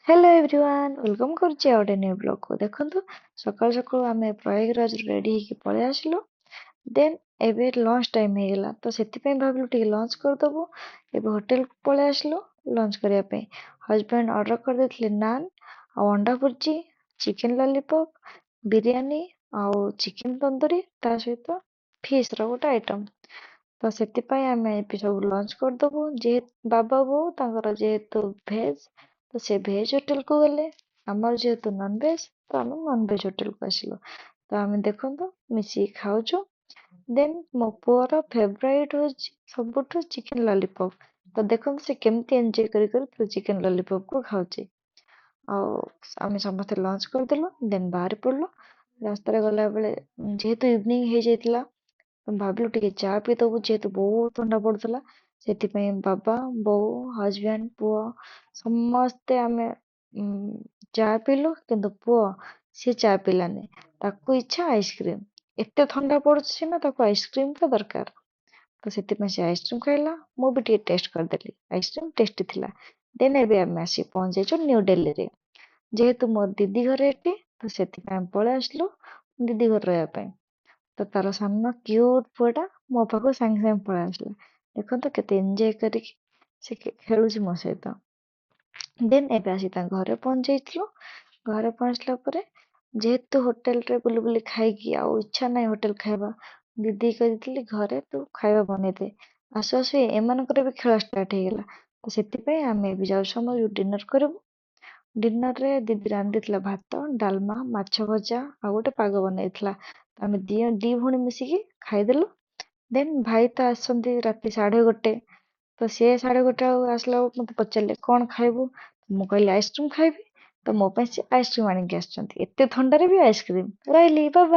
Hello everyone welcome କରୁଛି ଆଉ ଗୋଟେ ନ୍ୟୁ ବ୍ଲଗକୁ ଦେଖନ୍ତୁ ସକାଳୁ ସକାଳୁ ଆମେ ପ୍ରୟାଗରାଜ ରେଡି ହେଇକି ପଳେଇ ଆସିଲୁ ଦେନ୍ ଏବେ ଲଞ୍ଚ ଟାଇମ୍ ହେଇଗଲା ତ ସେଥିପାଇଁ ଭାବିଲୁ ଟିକେ ଲଞ୍ଚ କରିଦେବୁ ଏବେ ହୋଟେଲକୁ ପଳେଇ ଆସିଲୁ ଲଞ୍ଚ କରିବା ପାଇଁ ହଜବେଣ୍ଡ ଅର୍ଡର କରିଦେଇଥିଲେ ନାନ୍ ଆଉ ଅଣ୍ଡା ଭୁର୍ଜି ଚିକେନ ଲଲିପପ୍ ବିରିୟାନୀ ଆଉ ଚିକେନ ତନ୍ଦୁରୀ ତା ସହିତ ଫିଶ୍ର ଗୋଟେ ଆଇଟମ୍ ତ ସେଥିପାଇଁ ଆମେ ଏବେ ସବୁ ଲଞ୍ଚ କରିଦେବୁ ଯେହେତୁ ବାବା ବୋଉ ତାଙ୍କର ଯେହେତୁ ଭେଜ୍ ତ ସେ ଭେଜ୍ ହୋଟେଲକୁ ଗଲେ ଆମର ଯେହେତୁ ନନଭେଜ୍ ତ ଆମେ ନନଭେଜ୍ ହୋଟେଲକୁ ଆସିଲୁ ତ ଆମେ ଦେଖନ୍ତୁ ମିଶିକି ଖାଉଛୁ ଦେନ୍ ମୋ ପୁଅର ଫେଭରାଇଟ୍ ହେଉଛି ସବୁଠୁ ଚିକେନ ଲଲିପପ୍ ତ ଦେଖନ୍ତୁ ସେ କେମିତି ଏନ୍ଜୟ କରି କରି ଚିକେନ ଲଲିପପକୁ ଖାଉଛି ଆଉ ଆମେ ସମସ୍ତେ ଲଞ୍ଚ କରିଦେଲୁ ଦେନ୍ ବାହାରି ପଡ଼ିଲୁ ରାସ୍ତାରେ ଗଲାବେଳେ ଯେହେତୁ ଇଭିନିଂ ହେଇଯାଇଥିଲା ଭାବିଲୁ ଟିକେ ଚା ପିଇଦବୁ ଯେହେତୁ ବହୁତ ଥଣ୍ଡା ପଡୁଥିଲା ସେଥିପାଇଁ ବାବା ବୋଉ ହଜବେଣ୍ଡ ପୁଅ ସମସ୍ତେ ଆମେ ଚା ପିଇଲୁ କିନ୍ତୁ ପୁଅ ସିଏ ଚା ପିଇଲାନି ତାକୁ ଇଚ୍ଛା ଆଇସ୍କ୍ରିମ୍ ଏତେ ଥଣ୍ଡା ପଡୁଛି ନା ତାକୁ ଆଇସ୍କ୍ରିମ୍ ଟା ଦରକାର ତ ସେଥିପାଇଁ ସେ ଆଇସ୍କ୍ରିମ୍ ଖାଇଲା ମୁଁ ବି ଟିକେ ଟେଷ୍ଟ କରିଦେଲି ଆଇସ୍କ୍ରିମ୍ ଟେଷ୍ଟି ଥିଲା ଦେନ୍ ଏବେ ଆମେ ଆସି ପହଞ୍ଚିଯାଇଛୁ ନ୍ୟୁ ଦିଲ୍ଲୀରେ ଯେହେତୁ ମୋ ଦିଦି ଘରେ ଏଠି ତ ସେଥିପାଇଁ ଆମେ ପଳେଇ ଆସିଲୁ ଦିଦି ଘରେ ରହିବା ପାଇଁ ତ ତାର ସାନ କ୍ୟୁଟ୍ ପୁଅଟା ମୋ ପାଖକୁ ସାଙ୍ଗେ ସାଙ୍ଗେ ପଳେଇ ଆସିଲା ଦେଖନ୍ତୁ କେତେ ଏନ୍ଜୟ କରିକି ସେ ଖେଳୁଛି ମୋ ସହିତ ଦେନ୍ ଏବେ ଆସି ତାଙ୍କ ଘରେ ପହଞ୍ଚିଯାଇଥିଲୁ ଘରେ ପହଞ୍ଚିଲା ପରେ ଯେହେତୁ ହୋଟେଲରେ ବୁଲି ବୁଲି ଖାଇକି ଆଉ ଇଚ୍ଛା ନାହିଁ ହୋଟେଲ ଖାଇବା ଦିଦି କହିଥିଲି ଘରେ ତୁ ଖାଇବା ବନେଇଦେ ଆସୁ ଆସୁ ଏମାନଙ୍କର ବି ଖେଳ ଷ୍ଟାର୍ଟ ହେଇଗଲା ତ ସେଥିପାଇଁ ଆମେ ଏବେ ଯାଉଛୁ ଆମର ଡିନର କରିବୁ ଡିନରରେ ଦିଦି ରାନ୍ଧିଥିଲା ଭାତ ଡାଲମା ମାଛ ଭଜା ଆଉ ଗୋଟେ ପାଗ ବନେଇଥିଲା ଆମେ ଦି ଭଉଣୀ ମିଶିକି ଖାଇଦେଲୁ ଦେନ୍ ଭାଇ ତ ଆସନ୍ତି ରାତି 1:30 ତ ସିଏ 1:30 ଆଉ ଆସିଲା ବେଳକୁ ମତେ ପଚାରିଲେ କଣ ଖାଇବୁ ମୁଁ କହିଲି ଆଇସ୍କ୍ରିମ୍ ଖାଇବି ତ ମୋ ପାଇଁ ସେ ଆଇସ୍କ୍ରିମ୍ ଆଣିକି ଆସିଛନ୍ତି ଏତେ ଥଣ୍ଡାରେ ବି ଆଇସ୍କ୍ରିମ୍ ରହିଲି ବାଏ ବାଏ।